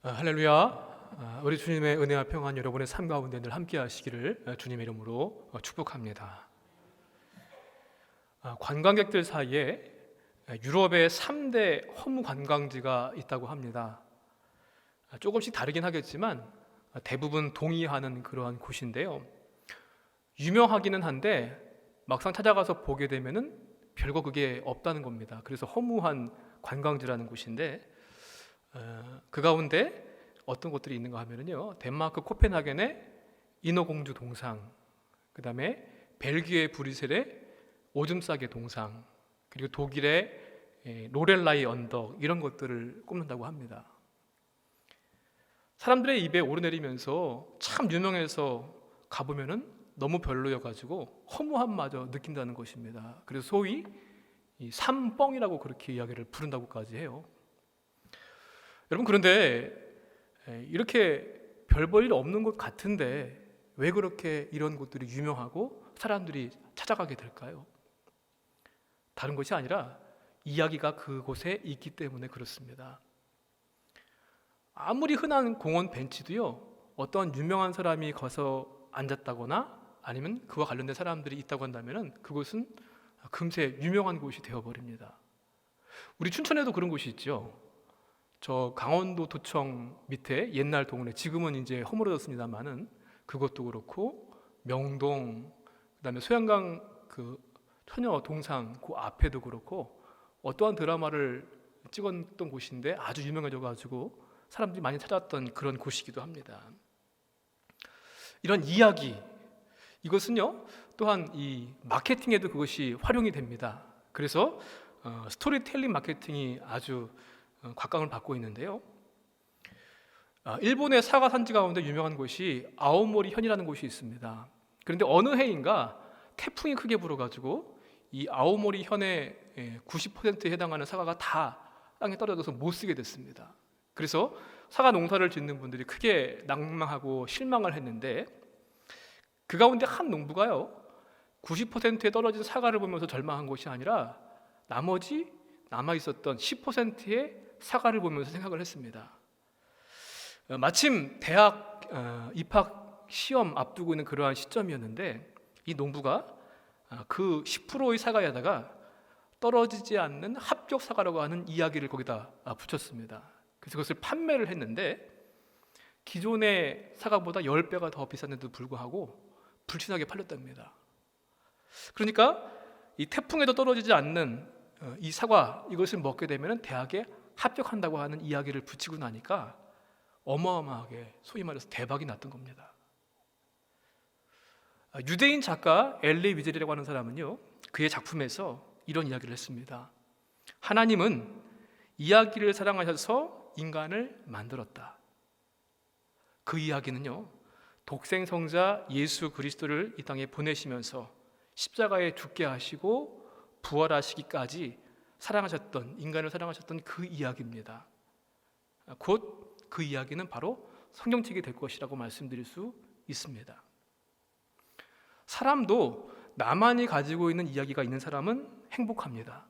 할렐루야. 우리 주님의 은혜와 평안 여러분의 삶 가운데 늘 함께 하시기를 주님의 이름으로 축복합니다. 관광객들 사이에 유럽의 3대 허무 관광지가 있다고 합니다. 조금씩 다르긴 하겠지만 대부분 동의하는 그러한 곳인데요. 유명하기는 한데 막상 찾아가서 보게 되면은 별거 그게 없다는 겁니다. 그래서 허무한 관광지라는 곳인데 그 가운데 어떤 곳들이 있는가 하면요, 덴마크 코펜하겐의 인어공주 동상, 그 다음에 벨기에 브뤼셀의 오줌 싸개 동상, 그리고 독일의 로렐라이 언덕, 이런 것들을 꼽는다고 합니다. 사람들의 입에 오르내리면서 참 유명해서 가보면은 너무 별로여가지고 허무함마저 느낀다는 것입니다. 그래서 소위 이 삼뻥이라고 그렇게 이야기를 부른다고까지 해요. 여러분, 그런데 이렇게 별 볼 일 없는 곳 같은데 왜 그렇게 이런 곳들이 유명하고 사람들이 찾아가게 될까요? 다른 것이 아니라 이야기가 그곳에 있기 때문에 그렇습니다. 아무리 흔한 공원 벤치도요, 어떤 유명한 사람이 가서 앉았다거나 아니면 그와 관련된 사람들이 있다고 한다면 그곳은 금세 유명한 곳이 되어버립니다. 우리 춘천에도 그런 곳이 있죠. 저 강원도 도청 밑에 옛날 동네, 지금은 이제 허물어졌습니다만은 그것도 그렇고, 명동, 그다음에 소양강 그 처녀 동상 그 앞에도 그렇고, 어떠한 드라마를 찍었던 곳인데 아주 유명해져가지고 사람들이 많이 찾았던 그런 곳이기도 합니다. 이런 이야기, 이것은요 또한 이 마케팅에도 그것이 활용이 됩니다. 그래서 스토리텔링 마케팅이 아주 곽강을 받고 있는데요. 일본의 사과 산지 가운데 유명한 곳이 아오모리 현이라는 곳이 있습니다. 그런데 어느 해인가 태풍이 크게 불어가지고 이 아오모리 현의 90%에 해당하는 사과가 다 땅에 떨어져서 못 쓰게 됐습니다. 그래서 사과 농사를 짓는 분들이 크게 낭망하고 실망을 했는데, 그 가운데 한 농부가요 90%에 떨어진 사과를 보면서 절망한 것이 아니라 나머지 남아있었던 10%의 사과를 보면서 생각을 했습니다. 마침 대학 입학 시험 앞두고 있는 그러한 시점이었는데, 이 농부가 그 10%의 사과에다가 떨어지지 않는 합격 사과라고 하는 이야기를 거기다 붙였습니다. 그래서 그것을 판매를 했는데 기존의 사과보다 10배가 더 비쌌는데도 불구하고 불티나게 팔렸답니다. 그러니까 이 태풍에도 떨어지지 않는 이 사과, 이것을 먹게 되면 대학에 합격한다고 하는 이야기를 붙이고 나니까 어마어마하게 소위 말해서 대박이 났던 겁니다. 유대인 작가 엘리 위젤이라고 하는 사람은요, 그의 작품에서 이런 이야기를 했습니다. 하나님은 이야기를 사랑하셔서 인간을 만들었다. 그 이야기는요, 독생성자 예수 그리스도를 이 땅에 보내시면서 십자가에 죽게 하시고 부활하시기까지 사랑하셨던, 인간을 사랑하셨던 그 이야기입니다. 곧 그 이야기는 바로 성경책이 될 것이라고 말씀드릴 수 있습니다. 사람도 나만이 가지고 있는 이야기가 있는 사람은 행복합니다.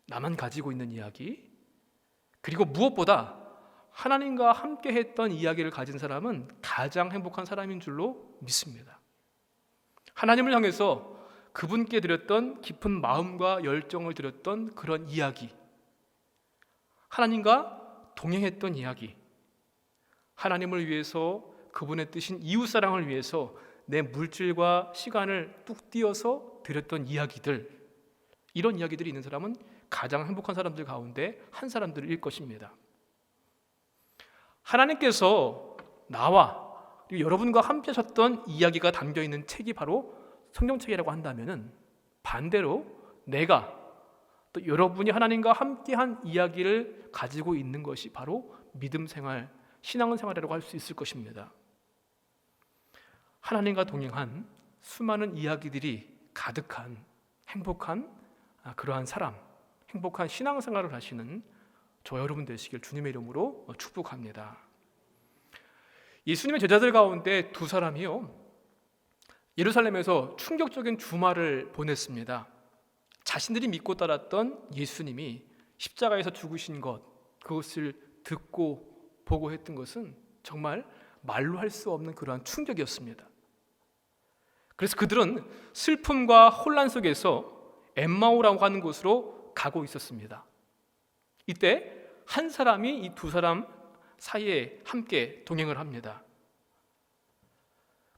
나만 가지고 있는 이야기, 그리고 무엇보다 하나님과 함께 했던 이야기를 가진 사람은 가장 행복한 사람인 줄로 믿습니다. 하나님을 향해서 그분께 드렸던 깊은 마음과 열정을 드렸던 그런 이야기, 하나님과 동행했던 이야기, 하나님을 위해서 그분의 뜻인 이웃사랑을 위해서 내 물질과 시간을 뚝 띄어서 드렸던 이야기들, 이런 이야기들이 있는 사람은 가장 행복한 사람들 가운데 한 사람들일 것입니다. 하나님께서 나와 그리고 여러분과 함께 하셨던 이야기가 담겨있는 책이 바로 성경책이라고 한다면, 반대로 내가 또 여러분이 하나님과 함께한 이야기를 가지고 있는 것이 바로 믿음 생활, 신앙 생활이라고 할 수 있을 것입니다. 하나님과 동행한 수많은 이야기들이 가득한 행복한 그러한 사람, 행복한 신앙 생활을 하시는 저 여러분 되시길 주님의 이름으로 축복합니다. 예수님의 제자들 가운데 두 사람이요, 예루살렘에서 충격적인 주말을 보냈습니다. 자신들이 믿고 따랐던 예수님이 십자가에서 죽으신 것, 그것을 듣고 보고했던 것은 정말 말로 할 수 없는 그러한 충격이었습니다. 그래서 그들은 슬픔과 혼란 속에서 엠마오라고 하는 곳으로 가고 있었습니다. 이때 한 사람이 이 두 사람 사이에 함께 동행을 합니다.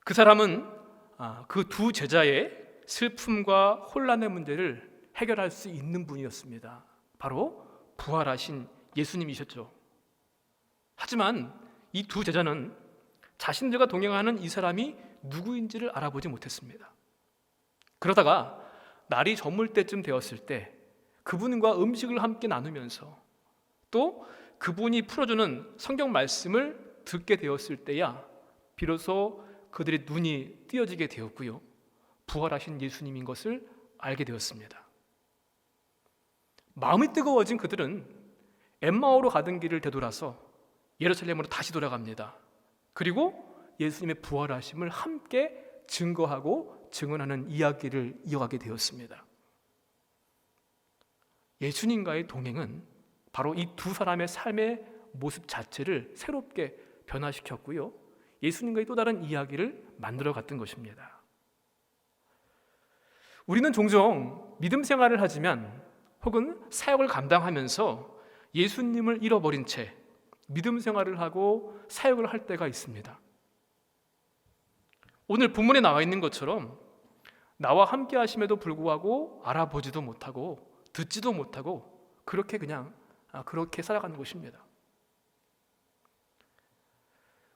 그 사람은 그 두 제자의 슬픔과 혼란의 문제를 해결할 수 있는 분이었습니다. 바로 부활하신 예수님이셨죠. 하지만 이 두 제자는 자신들과 동행하는 이 사람이 누구인지를 알아보지 못했습니다. 그러다가 날이 저물 때쯤 되었을 때 그분과 음식을 함께 나누면서 또 그분이 풀어주는 성경 말씀을 듣게 되었을 때야 비로소 그들의 눈이 띄어지게 되었고요, 부활하신 예수님인 것을 알게 되었습니다. 마음이 뜨거워진 그들은 엠마오로 가던 길을 되돌아서 예루살렘으로 다시 돌아갑니다. 그리고 예수님의 부활하심을 함께 증거하고 증언하는 이야기를 이어가게 되었습니다. 예수님과의 동행은 바로 이 두 사람의 삶의 모습 자체를 새롭게 변화시켰고요, 예수님과의 또 다른 이야기를 만들어 갔던 것입니다. 우리는 종종 믿음 생활을 하지만 혹은 사역을 감당하면서 예수님을 잃어버린 채 믿음 생활을 하고 사역을 할 때가 있습니다. 오늘 본문에 나와 있는 것처럼 나와 함께 하심에도 불구하고 알아보지도 못하고 듣지도 못하고 그렇게 살아가는 것입니다.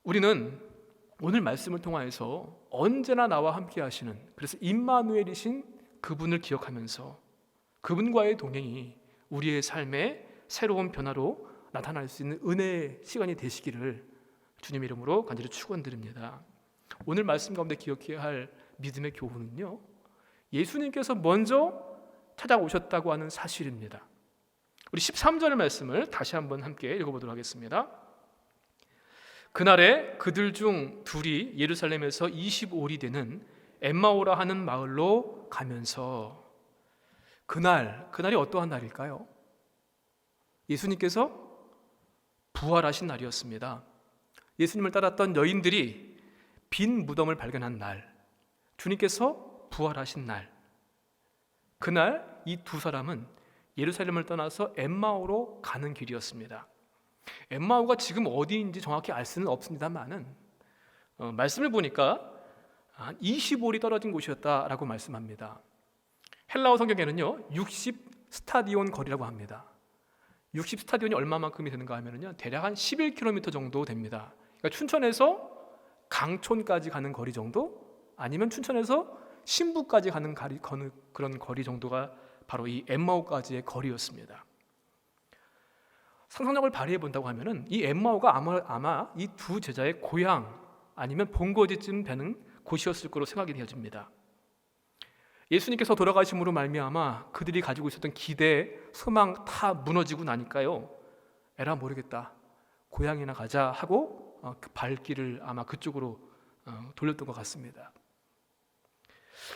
우리는 오늘 말씀을 통하여서 언제나 나와 함께 하시는, 그래서 임마누엘이신 그분을 기억하면서 그분과의 동행이 우리의 삶에 새로운 변화로 나타날 수 있는 은혜의 시간이 되시기를 주님 이름으로 간절히 축원드립니다. 오늘 말씀 가운데 기억해야 할 믿음의 교훈은요, 예수님께서 먼저 찾아오셨다고 하는 사실입니다. 우리 13절의 말씀을 다시 한번 함께 읽어보도록 하겠습니다. 그날에 그들 중 둘이 예루살렘에서 25리 되는 엠마오라 하는 마을로 가면서, 그날이 어떠한 날일까요? 예수님께서 부활하신 날이었습니다. 예수님을 따랐던 여인들이 빈 무덤을 발견한 날, 주님께서 부활하신 날, 그날 이 두 사람은 예루살렘을 떠나서 엠마오로 가는 길이었습니다. 엠마오가 지금 어디인지 정확히 알 수는 없습니다만은 말씀을 보니까 25리 떨어진 곳이었다라고 말씀합니다. 헬라어 성경에는요 60 스타디온 거리라고 합니다. 60 스타디온이 얼마만큼이 되는가 하면요 대략 한 11km 정도 됩니다. 그러니까 춘천에서 강촌까지 가는 거리 정도, 아니면 춘천에서 신부까지 가는 그런 거리 정도가 바로 이 엠마오까지의 거리였습니다. 상상력을 발휘해 본다고 하면은 이 엠마오가 아마 이 두 제자의 고향 아니면 본거지쯤 되는 곳이었을 거로 생각이 되어집니다. 예수님께서 돌아가심으로 말미암아 그들이 가지고 있었던 기대, 소망 다 무너지고 나니까요, 에라 모르겠다, 고향이나 가자 하고 그 발길을 아마 그쪽으로 돌렸던 것 같습니다.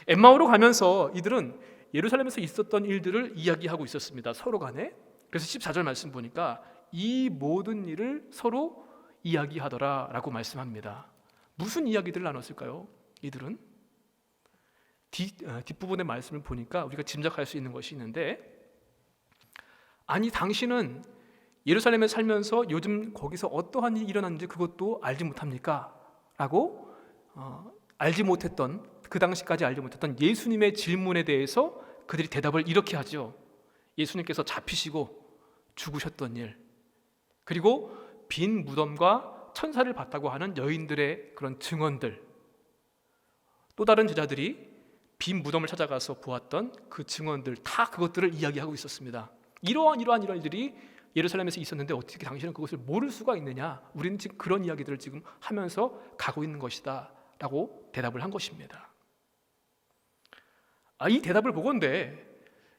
엠마오로 가면서 이들은 예루살렘에서 있었던 일들을 이야기하고 있었습니다, 서로 간에. 그래서 14절 말씀 보니까 이 모든 일을 서로 이야기하더라라고 말씀합니다. 무슨 이야기들을 나눴을까요? 이들은 뒷부분의 말씀을 보니까 우리가 짐작할 수 있는 것이 있는데, 아니 당신은 예루살렘에 살면서 요즘 거기서 어떠한 일이 일어났는지 그것도 알지 못합니까? 라고 알지 못했던, 그 당시까지 알지 못했던 예수님의 질문에 대해서 그들이 대답을 이렇게 하죠. 예수님께서 잡히시고 죽으셨던 일, 그리고 빈 무덤과 천사를 봤다고 하는 여인들의 그런 증언들, 또 다른 제자들이 빈 무덤을 찾아가서 보았던 그 증언들, 다 그것들을 이야기하고 있었습니다. 이러한 일들이 예루살렘에서 있었는데 어떻게 당신은 그것을 모를 수가 있느냐? 우리는 지금 그런 이야기들을 지금 하면서 가고 있는 것이다 라고 대답을 한 것입니다. 이 대답을 보건대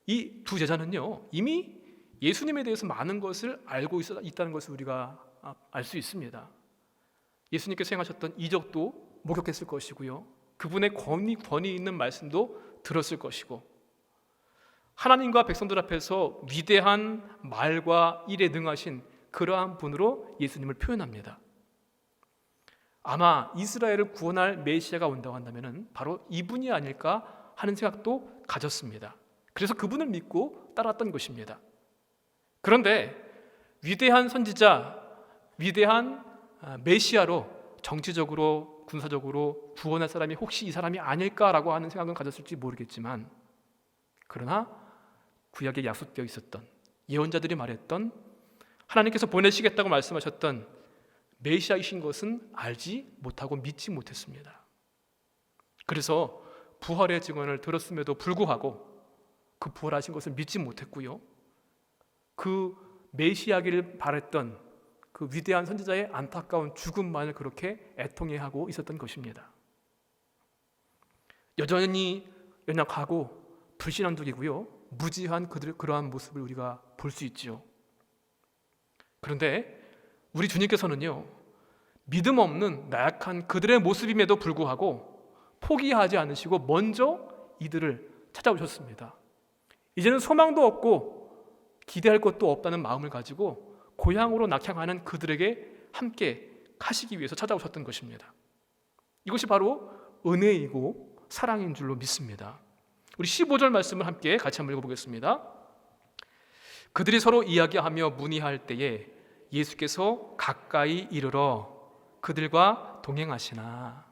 이 두 제자는요 이미 예수님에 대해서 많은 것을 알고 있다는 것을 우리가 알 수 있습니다. 예수님께서 행하셨던 이적도 목격했을 것이고요, 그분의 권위 있는 말씀도 들었을 것이고, 하나님과 백성들 앞에서 위대한 말과 일에 능하신 그러한 분으로 예수님을 표현합니다. 아마 이스라엘을 구원할 메시아가 온다고 한다면 바로 이분이 아닐까 하는 생각도 가졌습니다. 그래서 그분을 믿고 따랐던 것입니다. 그런데 위대한 선지자, 위대한 메시아로 정치적으로, 군사적으로 구원할 사람이 혹시 이 사람이 아닐까라고 하는 생각은 가졌을지 모르겠지만, 그러나 구약에 약속되어 있었던, 예언자들이 말했던, 하나님께서 보내시겠다고 말씀하셨던 메시아이신 것은 알지 못하고 믿지 못했습니다. 그래서 부활의 증언을 들었음에도 불구하고 그 부활하신 것을 믿지 못했고요, 그 메시아기를 바랬던 그 위대한 선지자의 안타까운 죽음만을 그렇게 애통해하고 있었던 것입니다. 여전히 연약하고 불신앙적이고요, 무지한 그러한 모습을 우리가 볼 수 있죠. 그런데 우리 주님께서는요, 믿음 없는 나약한 그들의 모습임에도 불구하고 포기하지 않으시고 먼저 이들을 찾아오셨습니다. 이제는 소망도 없고 기대할 것도 없다는 마음을 가지고 고향으로 낙향하는 그들에게 함께 가시기 위해서 찾아오셨던 것입니다. 이것이 바로 은혜이고 사랑인 줄로 믿습니다. 우리 15절 말씀을 함께 같이 한번 읽어보겠습니다. 그들이 서로 이야기하며 문의할 때에 예수께서 가까이 이르러 그들과 동행하시나.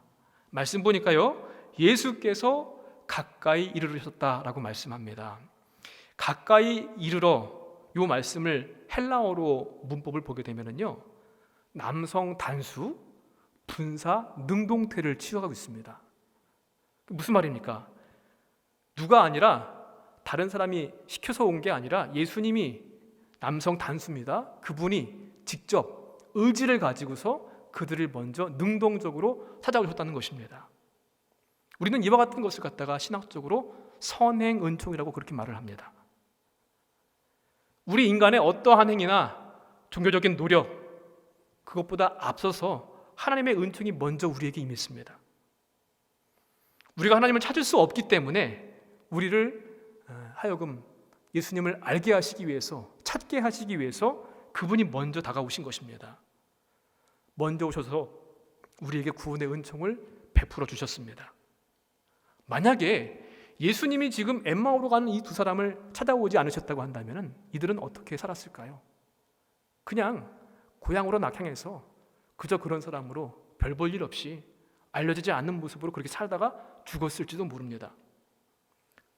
말씀 보니까요, 예수께서 가까이 이르르셨다라고 말씀합니다. 가까이 이르러, 이 말씀을 헬라어로 문법을 보게 되면요, 남성 단수, 분사, 능동태를 취하고 있습니다. 무슨 말입니까? 누가 아니라 다른 사람이 시켜서 온 게 아니라 예수님이 남성 단수입니다. 그분이 직접 의지를 가지고서 그들을 먼저 능동적으로 찾아오셨다는 것입니다. 우리는 이와 같은 것을 갖다가 신학적으로 선행 은총이라고 그렇게 말을 합니다. 우리 인간의 어떠한 행위나 종교적인 노력, 그것보다 앞서서 하나님의 은총이 먼저 우리에게 임했습니다. 우리가 하나님을 찾을 수 없기 때문에 우리를 하여금 예수님을 알게 하시기 위해서, 찾게 하시기 위해서 그분이 먼저 다가오신 것입니다. 먼저 오셔서 우리에게 구원의 은총을 베풀어 주셨습니다. 만약에 예수님이 지금 엠마오로 가는 이 두 사람을 찾아오지 않으셨다고 한다면 이들은 어떻게 살았을까요? 그냥 고향으로 낙향해서 그저 그런 사람으로 별 볼 일 없이 알려지지 않는 모습으로 그렇게 살다가 죽었을지도 모릅니다.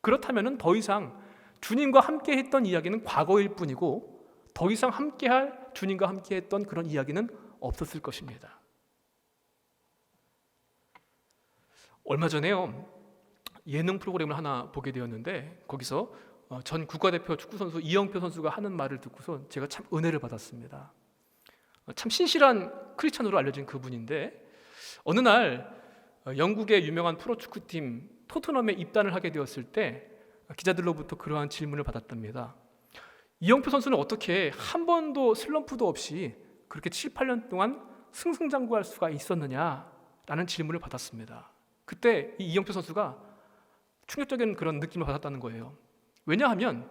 그렇다면 더 이상 주님과 함께 했던 이야기는 과거일 뿐이고 더 이상 함께할, 주님과 함께 했던 그런 이야기는 없었을 것입니다. 얼마 전에요, 예능 프로그램을 하나 보게 되었는데 거기서 전 국가대표 축구선수 이영표 선수가 하는 말을 듣고서 제가 참 은혜를 받았습니다. 참 신실한 크리스찬으로 알려진 그분인데 어느 날 영국의 유명한 프로축구팀 토트넘에 입단을 하게 되었을 때 기자들로부터 그러한 질문을 받았답니다. 이영표 선수는 어떻게 한 번도 슬럼프도 없이 그렇게 7, 8년 동안 승승장구할 수가 있었느냐라는 질문을 받았습니다. 그때 이 이영표 선수가 충격적인 그런 느낌을 받았다는 거예요. 왜냐하면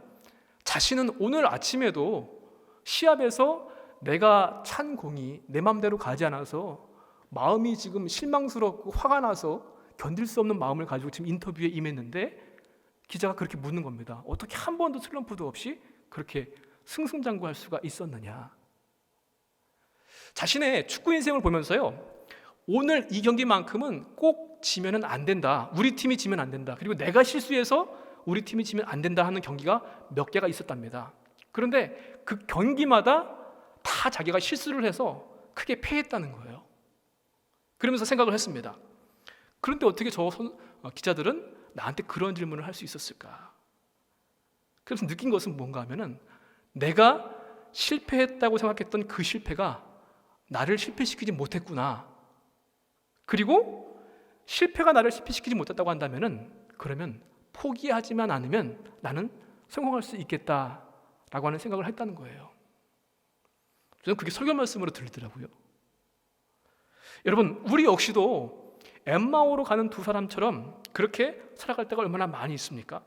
자신은 오늘 아침에도 시합에서 내가 찬 공이 내 마음대로 가지 않아서 마음이 지금 실망스럽고 화가 나서 견딜 수 없는 마음을 가지고 지금 인터뷰에 임했는데 기자가 그렇게 묻는 겁니다. 어떻게 한 번도 슬럼프도 없이 그렇게 승승장구할 수가 있었느냐. 자신의 축구 인생을 보면서요, 오늘 이 경기만큼은 꼭 지면은 안 된다. 우리 팀이 지면 안 된다. 그리고 내가 실수해서 우리 팀이 지면 안 된다 하는 경기가 몇 개가 있었답니다. 그런데 그 경기마다 다 자기가 실수를 해서 크게 패했다는 거예요. 그러면서 생각을 했습니다. 그런데 어떻게 저 기자들은 나한테 그런 질문을 할 수 있었을까? 그래서 느낀 것은 뭔가 하면은 내가 실패했다고 생각했던 그 실패가 나를 실패시키지 못했구나. 그리고 실패가 나를 실패시키지 못했다고 한다면은 그러면 포기하지만 않으면 나는 성공할 수 있겠다라고 하는 생각을 했다는 거예요. 저는 그게 설교 말씀으로 들리더라고요. 여러분, 우리 역시도 엠마오로 가는 두 사람처럼 그렇게 살아갈 때가 얼마나 많이 있습니까?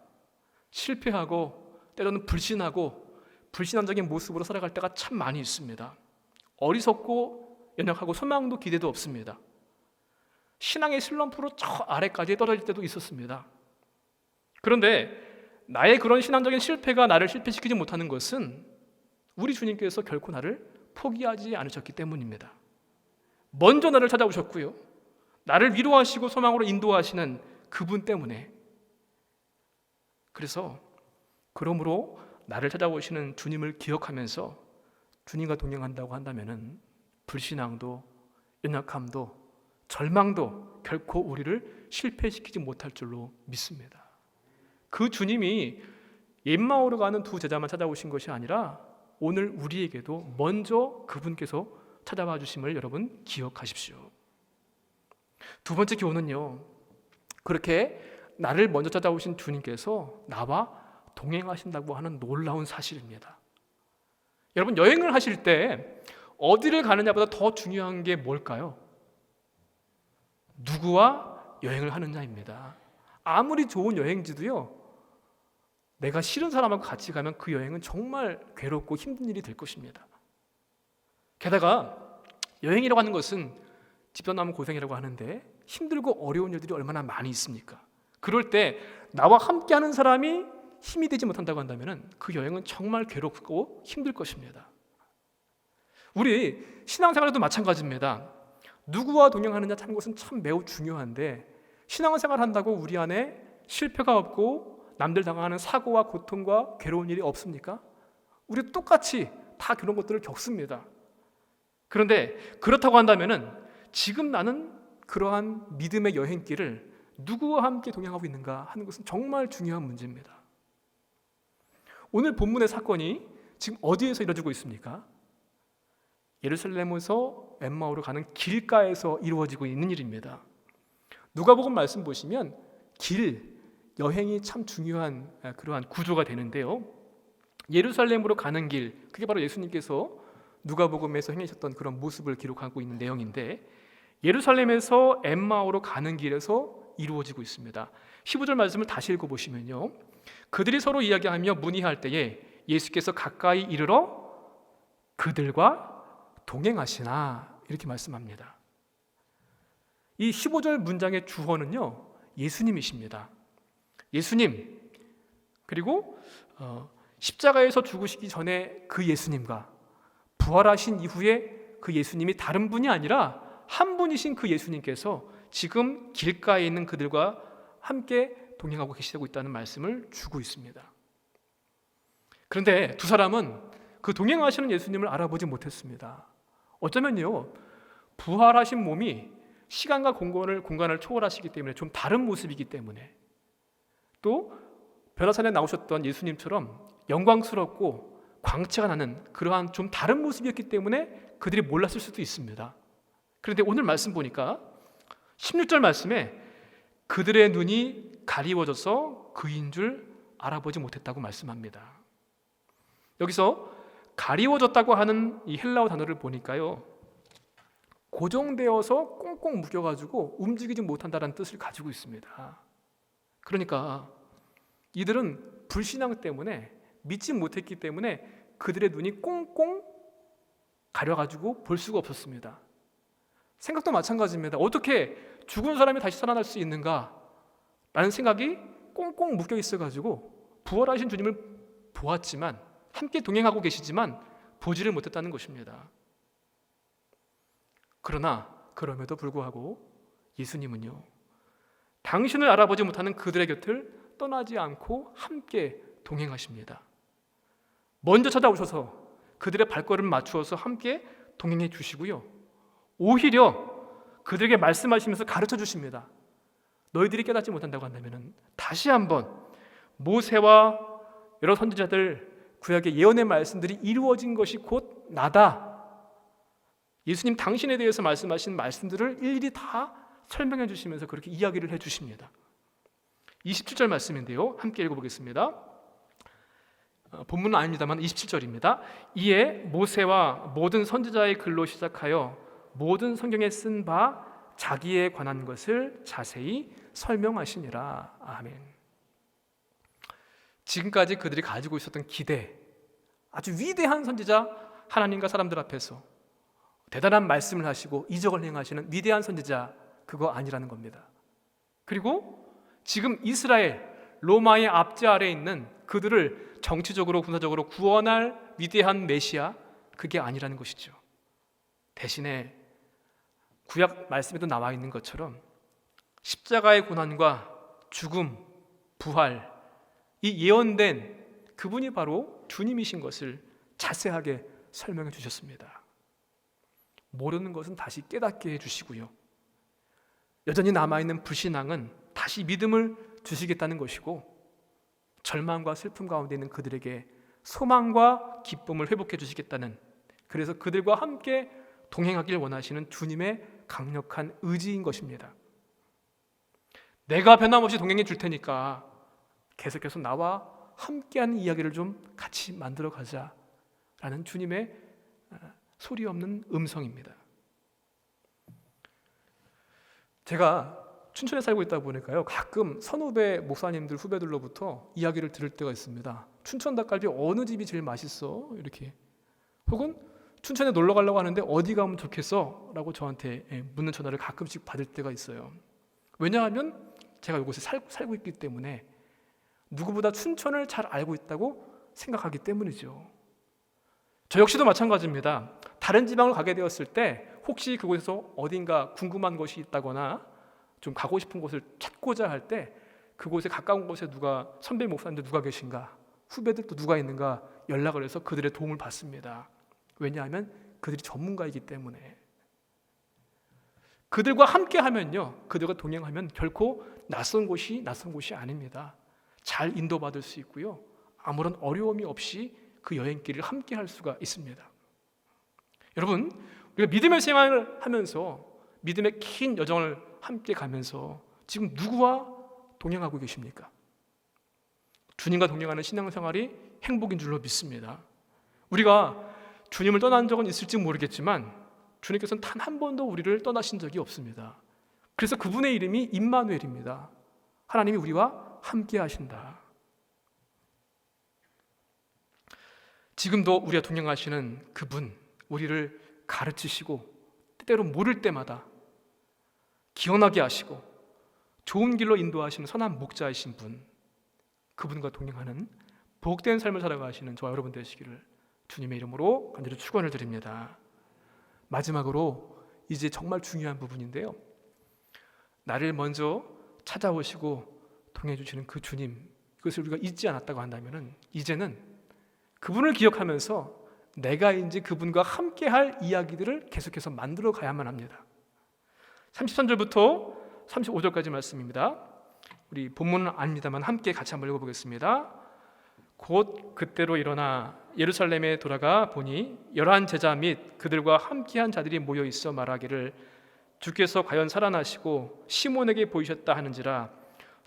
실패하고 때로는 불신하고 불신앙적인 모습으로 살아갈 때가 참 많이 있습니다. 어리석고 연약하고 소망도 기대도 없습니다. 신앙의 슬럼프로 저 아래까지 떨어질 때도 있었습니다. 그런데 나의 그런 신앙적인 실패가 나를 실패시키지 못하는 것은 우리 주님께서 결코 나를 포기하지 않으셨기 때문입니다. 먼저 나를 찾아오셨고요, 나를 위로하시고 소망으로 인도하시는 그분 때문에, 그러므로 나를 찾아오시는 주님을 기억하면서 주님과 동행한다고 한다면 불신앙도 연약함도 절망도 결코 우리를 실패시키지 못할 줄로 믿습니다. 그 주님이 엠마오로 가는 두 제자만 찾아오신 것이 아니라 오늘 우리에게도 먼저 그분께서 찾아와 주심을 여러분 기억하십시오. 두 번째 교훈은요, 그렇게 나를 먼저 찾아오신 주님께서 나와 동행하신다고 하는 놀라운 사실입니다. 여러분, 여행을 하실 때 어디를 가느냐보다 더 중요한 게 뭘까요? 누구와 여행을 하느냐입니다. 아무리 좋은 여행지도요, 내가 싫은 사람하고 같이 가면 그 여행은 정말 괴롭고 힘든 일이 될 것입니다. 게다가 여행이라고 하는 것은 집 떠나면 고생이라고 하는데 힘들고 어려운 일들이 얼마나 많이 있습니까? 그럴 때 나와 함께하는 사람이 힘이 되지 못한다고 한다면 그 여행은 정말 괴롭고 힘들 것입니다. 우리 신앙생활에도 마찬가지입니다. 누구와 동행하느냐 하는 것은 참 매우 중요한데, 신앙생활 한다고 우리 안에 실패가 없고 남들 당하는 사고와 고통과 괴로운 일이 없습니까? 우리 똑같이 다 그런 것들을 겪습니다. 그런데 그렇다고 한다면 지금 나는 그러한 믿음의 여행길을 누구와 함께 동행하고 있는가 하는 것은 정말 중요한 문제입니다. 오늘 본문의 사건이 지금 어디에서 이루어지고 있습니까? 예루살렘에서 엠마오로 가는 길가에서 이루어지고 있는 일입니다. 누가복음 말씀 보시면 여행이 참 중요한 그러한 구조가 되는데요, 예루살렘으로 가는 길, 그게 바로 예수님께서 누가복음에서 행하셨던 그런 모습을 기록하고 있는 내용인데, 예루살렘에서 엠마오로 가는 길에서 이루어지고 있습니다. 15절 말씀을 다시 읽어보시면요, 그들이 서로 이야기하며 문의할 때에 예수께서 가까이 이르러 그들과 동행하시나, 이렇게 말씀합니다. 이 15절 문장의 주어는요, 예수님이십니다. 예수님, 그리고 십자가에서 죽으시기 전에 그 예수님과 부활하신 이후에 그 예수님이 다른 분이 아니라 한 분이신 그 예수님께서 지금 길가에 있는 그들과 함께 동행하고 계시고 있다는 말씀을 주고 있습니다. 그런데 두 사람은 그 동행하시는 예수님을 알아보지 못했습니다. 어쩌면요, 부활하신 몸이 시간과 공간을 초월하시기 때문에 좀 다른 모습이기 때문에, 또 변화산에 나오셨던 예수님처럼 영광스럽고 광채가 나는 그러한 좀 다른 모습이었기 때문에 그들이 몰랐을 수도 있습니다. 그런데 오늘 말씀 보니까 16절 말씀에 그들의 눈이 가리워져서 그인 줄 알아보지 못했다고 말씀합니다. 여기서 가리워졌다고 하는 이 헬라어 단어를 보니까요, 고정되어서 꽁꽁 묶여가지고 움직이지 못한다는 뜻을 가지고 있습니다. 그러니까 이들은 불신앙 때문에, 믿지 못했기 때문에 그들의 눈이 꽁꽁 가려가지고 볼 수가 없었습니다. 생각도 마찬가지입니다. 어떻게 죽은 사람이 다시 살아날 수 있는가? 라는 생각이 꽁꽁 묶여 있어가지고 부활하신 주님을 보았지만, 함께 동행하고 계시지만 보지를 못했다는 것입니다. 그러나 그럼에도 불구하고 예수님은요, 당신을 알아보지 못하는 그들의 곁을 떠나지 않고 함께 동행하십니다. 먼저 찾아오셔서 그들의 발걸음을 맞추어서 함께 동행해 주시고요, 오히려 그들에게 말씀하시면서 가르쳐 주십니다. 너희들이 깨닫지 못한다고 한다면 다시 한번 모세와 여러 선지자들 구약의 예언의 말씀들이 이루어진 것이 곧 나다, 예수님 당신에 대해서 말씀하신 말씀들을 일일이 다 설명해 주시면서 그렇게 이야기를 해 주십니다. 27절 말씀인데요, 함께 읽어보겠습니다. 본문은 아닙니다만 27절입니다. 이에 모세와 모든 선지자의 글로 시작하여 모든 성경에 쓴 바 자기에 관한 것을 자세히 설명하시니라. 아멘. 지금까지 그들이 가지고 있었던 기대, 아주 위대한 선지자, 하나님과 사람들 앞에서 대단한 말씀을 하시고 이적을 행하시는 위대한 선지자, 그거 아니라는 겁니다. 그리고 지금 이스라엘, 로마의 압제 아래에 있는 그들을 정치적으로 군사적으로 구원할 위대한 메시아, 그게 아니라는 것이죠. 대신에 구약 말씀에도 나와 있는 것처럼 십자가의 고난과 죽음, 부활, 이 예언된 그분이 바로 주님이신 것을 자세하게 설명해 주셨습니다. 모르는 것은 다시 깨닫게 해주시고요, 여전히 남아있는 불신앙은 다시 믿음을 주시겠다는 것이고, 절망과 슬픔 가운데 있는 그들에게 소망과 기쁨을 회복해 주시겠다는, 그래서 그들과 함께 동행하길 원하시는 주님의 강력한 의지인 것입니다. 내가 변함없이 동행해 줄 테니까 계속해서 나와 함께하는 이야기를 좀 같이 만들어 가자라는 주님의 소리 없는 음성입니다. 제가 춘천에 살고 있다 보니까요, 가끔 선후배 목사님들 후배들로부터 이야기를 들을 때가 있습니다. 춘천 닭갈비 어느 집이 제일 맛있어? 이렇게. 혹은 춘천에 놀러 가려고 하는데 어디 가면 좋겠어? 라고 저한테 묻는 전화를 가끔씩 받을 때가 있어요. 왜냐하면 제가 이곳에 살고 있기 때문에, 누구보다 춘천을 잘 알고 있다고 생각하기 때문이죠. 저 역시도 마찬가지입니다. 다른 지방을 가게 되었을 때 혹시 그곳에서 어딘가 궁금한 것이 있다거나 좀 가고 싶은 곳을 찾고자 할 때 그곳에 가까운 곳에 누가 선배 목사님들 누가 계신가, 후배들 또 누가 있는가 연락을 해서 그들의 도움을 받습니다. 왜냐하면 그들이 전문가이기 때문에. 그들과 함께 하면요, 그들과 동행하면 결코 낯선 곳이 아닙니다. 잘 인도받을 수 있고요, 아무런 어려움이 없이 그 여행길을 함께 할 수가 있습니다. 여러분, 우리가 믿음의 생활을 하면서 믿음의 긴 여정을 함께 가면서 지금 누구와 동행하고 계십니까? 주님과 동행하는 신앙생활이 행복인 줄로 믿습니다. 우리가 주님을 떠난 적은 있을지 모르겠지만 주님께서는 단 한 번도 우리를 떠나신 적이 없습니다. 그래서 그분의 이름이 임마누엘입니다. 하나님이 우리와 함께 하신다. 지금도 우리와 동행하시는 그분, 우리를 가르치시고 때때로 모를 때마다 기원하게 하시고 좋은 길로 인도하시는 선한 목자이신 분, 그분과 동행하는 복된 삶을 살아가시는 저와 여러분 되시기를 주님의 이름으로 간절히 축원을 드립니다. 마지막으로 이제 정말 중요한 부분인데요, 나를 먼저 찾아오시고 동행해 주시는 그 주님, 그것을 우리가 잊지 않았다고 한다면 이제는 그분을 기억하면서 내가 이제 그분과 함께할 이야기들을 계속해서 만들어 가야만 합니다. 33절부터 35절까지 말씀입니다. 우리 본문은 아닙니다만 함께 같이 한번 읽어보겠습니다. 곧 그때로 일어나 예루살렘에 돌아가 보니 11 제자 및 그들과 함께한 자들이 모여 있어 말하기를 주께서 과연 살아나시고 시몬에게 보이셨다 하는지라.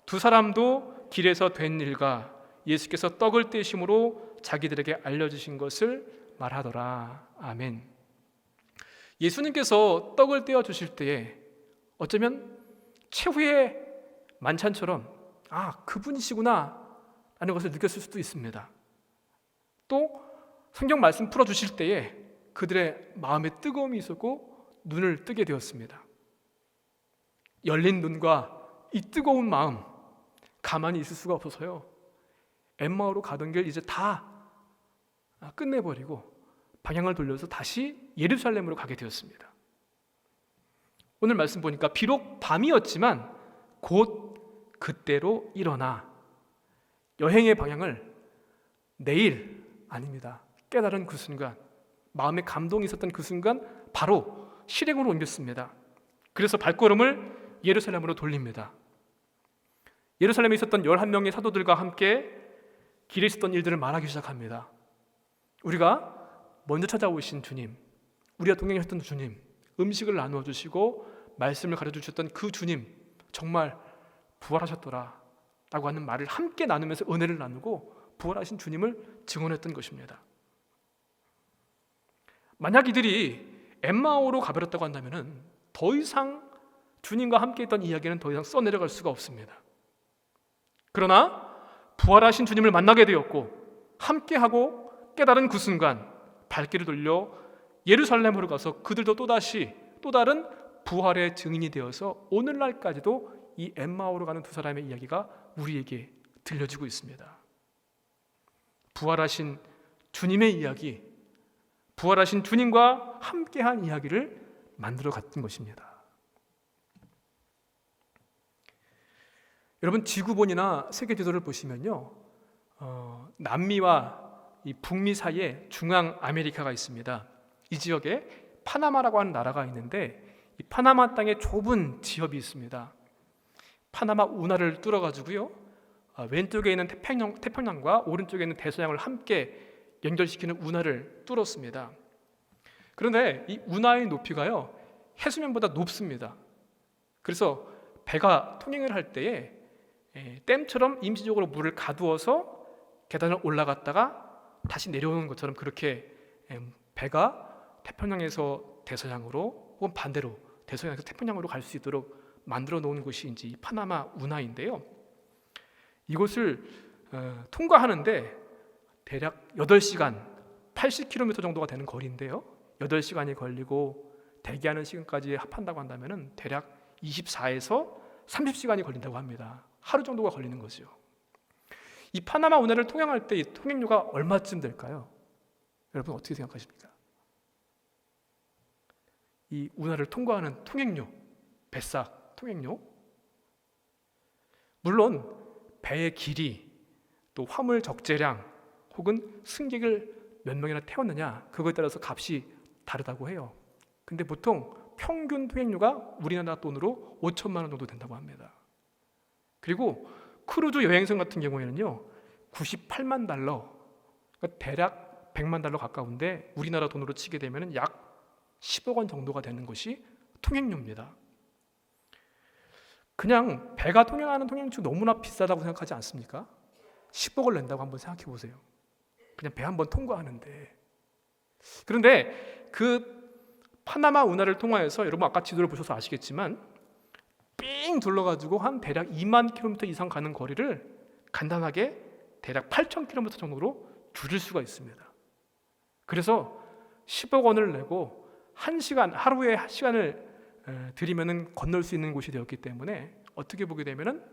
두 사람도 길에서 된 일과 예수께서 떡을 떼심으로 자기들에게 알려주신 것을 말하더라. 아멘. 예수님께서 떡을 떼어 주실 때에 어쩌면 최후의 만찬처럼 그분이시구나 라는 것을 느꼈을 수도 있습니다. 또 성경 말씀 풀어주실 때에 그들의 마음에 뜨거움이 있었고 눈을 뜨게 되었습니다. 열린 눈과 이 뜨거운 마음, 가만히 있을 수가 없어서요, 엠마오로 가던 길 이제 다 끝내버리고 방향을 돌려서 다시 예루살렘으로 가게 되었습니다. 오늘 말씀 보니까 비록 밤이었지만 곧 그때로 일어나, 여행의 방향을 내일 아닙니다. 깨달은 그 순간, 마음에 감동이 있었던 그 순간 바로 실행으로 옮겼습니다. 그래서 발걸음을 예루살렘으로 돌립니다. 예루살렘에 있었던 11명의 사도들과 함께 길에 있었던 일들을 말하기 시작합니다. 우리가 먼저 찾아오신 주님, 우리와 동행하셨던 주님, 음식을 나누어 주시고 말씀을 가르쳐 주셨던 그 주님, 정말 부활하셨더라 라고 하는 말을 함께 나누면서 은혜를 나누고 부활하신 주님을 증언했던 것입니다. 만약 이들이 엠마오로 가버렸다고 한다면 더 이상 주님과 함께 했던 이야기는 더 이상 써내려갈 수가 없습니다. 그러나 부활하신 주님을 만나게 되었고 함께하고 깨달은 그 순간 발길을 돌려 예루살렘으로 가서 그들도 또다시 또 다른 부활의 증인이 되어서 오늘날까지도 이 엠마오로 가는 두 사람의 이야기가 우리에게 들려지고 있습니다. 부활하신 주님의 이야기, 부활하신 주님과 함께한 이야기를 만들어 갔던 것입니다. 여러분, 지구본이나 세계 지도를 보시면요, 남미와 이 북미 사이에 중앙 아메리카가 있습니다. 이 지역에 파나마라고 하는 나라가 있는데 이 파나마 땅에 좁은 지역이 있습니다. 파나마 운하를 뚫어가지고요, 왼쪽에 있는 태평양과 오른쪽에 있는 대서양을 함께 연결시키는 운하를 뚫었습니다. 그런데 이 운하의 높이가요, 해수면보다 높습니다. 그래서 배가 통행을 할 때에 댐처럼 임시적으로 물을 가두어서 계단을 올라갔다가 다시 내려오는 것처럼 그렇게 배가 태평양에서 대서양으로 혹은 반대로 대서양에서 태평양으로 갈 수 있도록 만들어 놓은 곳이 이제 이 파나마 운하인데요. 이곳을 통과하는데 대략 8시간 80km 정도가 되는 거리인데요. 8시간이 걸리고 대기하는 시간까지 합한다고 한다면 대략 24에서 30시간이 걸린다고 합니다. 하루 정도가 걸리는 거죠. 이 파나마 운하를 통행할 때 이 통행료가 얼마쯤 될까요? 여러분 어떻게 생각하십니까? 이 운하를 통과하는 통행료, 배삭 통행료, 물론 배의 길이, 또 화물 적재량 혹은 승객을 몇 명이나 태웠느냐, 그거에 따라서 값이 다르다고 해요. 근데 보통 평균 통행료가 우리나라 돈으로 5천만 원 정도 된다고 합니다. 그리고 크루즈 여행선 같은 경우에는요 98만 달러, 그러니까 대략 100만 달러 가까운데 우리나라 돈으로 치게 되면 약 10억 원 정도가 되는 것이 통행료입니다. 그냥 배가 통행하는 통행료 너무나 비싸다고 생각하지 않습니까? 10억을 낸다고 한번 생각해 보세요. 그냥 배 한번 통과하는데. 그런데 그 파나마 운하를 통하여서 여러분 아까 지도를 보셔서 아시겠지만 삥 둘러가지고 한 대략 2만 킬로미터 이상 가는 거리를 간단하게 대략 8,000km 정도로 줄일 수가 있습니다. 그래서 10억 원을 내고 하루에 시간을 들이면은 건널 수 있는 곳이 되었기 때문에 어떻게 보게 되면은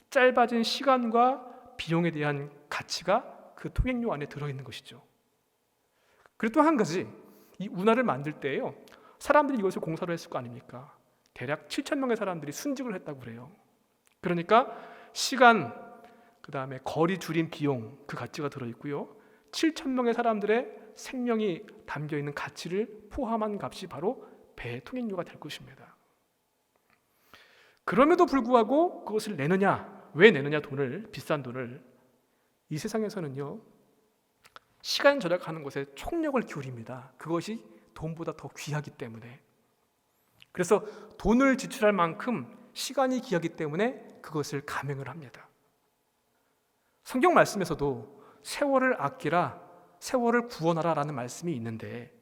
짧아진 시간과 비용에 대한 가치가 그 통행료 안에 들어있는 것이죠. 그리고 또 한 가지, 이 운하를 만들 때요 사람들이 이것을 공사를 했을 거 아닙니까? 대략 7,000명의 사람들이 순직을 했다고 그래요. 그러니까 시간, 그 다음에 거리 줄인 비용, 그 가치가 들어있고요 7,000명의 사람들의 생명이 담겨있는 가치를 포함한 값이 바로 배의 통행료가 될 것입니다. 그럼에도 불구하고 그것을 내느냐, 왜 내느냐, 돈을, 비싼 돈을. 이 세상에서는요 시간 절약하는 것에 총력을 기울입니다. 그것이 돈보다 더 귀하기 때문에. 그래서 돈을 지출할 만큼 시간이 귀하기 때문에 그것을 감행을 합니다. 성경 말씀에서도 세월을 아끼라, 세월을 구원하라 라는 말씀이 있는데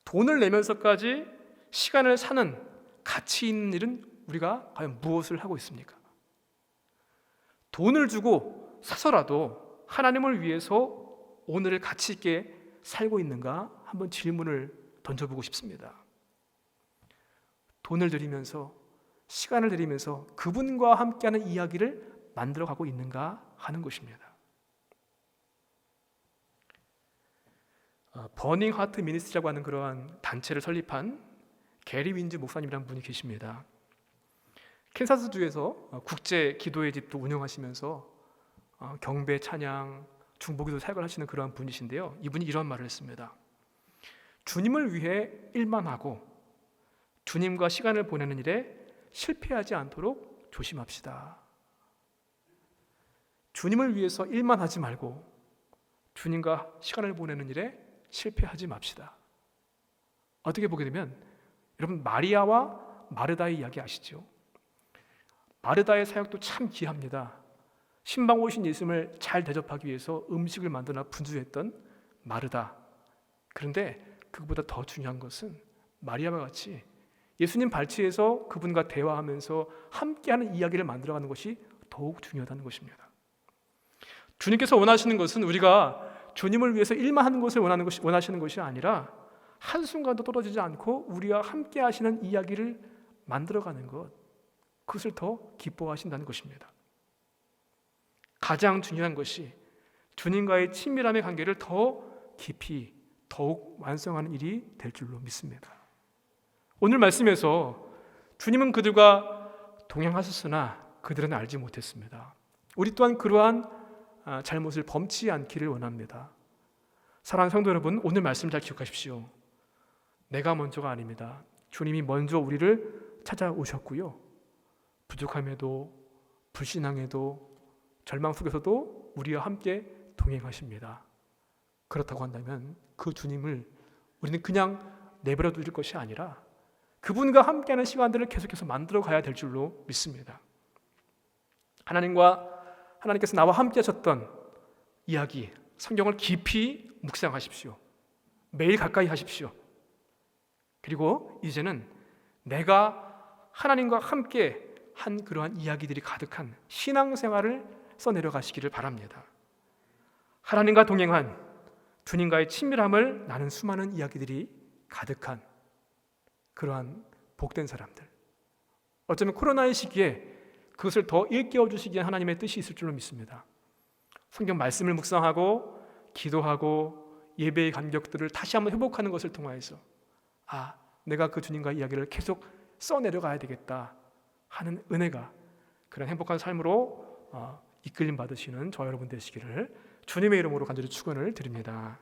돈을 내면서까지 시간을 사는 가치 있는 일은 우리가 과연 무엇을 하고 있습니까? 돈을 주고 사서라도 하나님을 위해서 오늘을 가치 있게 살고 있는가 한번 질문을 던져보고 싶습니다. 돈을 들이면서 시간을 들이면서 그분과 함께하는 이야기를 만들어가고 있는가 하는 것입니다. 버닝 하트 미니스트리라고 하는 그러한 단체를 설립한 게리 윈즈 목사님이라는 분이 계십니다. 캔사스주에서 국제 기도의 집도 운영하시면서 경배, 찬양, 중보기도 사역을 하시는 그러한 분이신데요. 이분이 이런 말을 했습니다. 주님을 위해 일만 하고 주님과 시간을 보내는 일에 실패하지 않도록 조심합시다. 주님을 위해서 일만 하지 말고 주님과 시간을 보내는 일에 실패하지 맙시다. 어떻게 보게 되면 여러분 마리아와 마르다의 이야기 아시죠? 마르다의 사역도 참 귀합니다. 신방 오신 예수님을 잘 대접하기 위해서 음식을 만드나 분주했던 마르다. 그런데 그보다 더 중요한 것은 마리아와 같이 예수님 발치에서 그분과 대화하면서 함께하는 이야기를 만들어가는 것이 더욱 중요하다는 것입니다. 주님께서 원하시는 것은 우리가 주님을 위해서 일만 하는 것을 원하시는 것이 아니라 한순간도 떨어지지 않고 우리와 함께 하시는 이야기를 만들어가는 것, 그것을 더 기뻐하신다는 것입니다. 가장 중요한 것이 주님과의 친밀함의 관계를 더 깊이 더욱 완성하는 일이 될 줄로 믿습니다. 오늘 말씀에서 주님은 그들과 동행하셨으나 그들은 알지 못했습니다. 우리 또한 그러한 잘못을 범치 않기를 원합니다. 사랑하는 성도 여러분, 오늘 말씀 잘 기억하십시오. 내가 먼저가 아닙니다. 주님이 먼저 우리를 찾아오셨고요, 부족함에도 불신앙에도 절망 속에서도 우리와 함께 동행하십니다. 그렇다고 한다면 그 주님을 우리는 그냥 내버려 둘 것이 아니라 그분과 함께하는 시간들을 계속해서 만들어 가야 될 줄로 믿습니다. 하나님께서 나와 함께 하셨던 이야기, 성경을 깊이 묵상하십시오. 매일 가까이 하십시오. 그리고 이제는 내가 하나님과 함께 한 그러한 이야기들이 가득한 신앙생활을 써내려 가시기를 바랍니다. 하나님과 동행한, 주님과의 친밀함을 나눈 수많은 이야기들이 가득한 그러한 복된 사람들, 어쩌면 코로나의 시기에 그것을 더 일깨워 주시기에 하나님의 뜻이 있을 줄로 믿습니다. 성경 말씀을 묵상하고 기도하고 예배의 간격들을 다시 한번 회복하는 것을 통하여서 내가 그 주님과 이야기를 계속 써내려가야 되겠다 하는 은혜가, 그런 행복한 삶으로 이끌림 받으시는 저와 여러분 되시기를 주님의 이름으로 간절히 축원을 드립니다.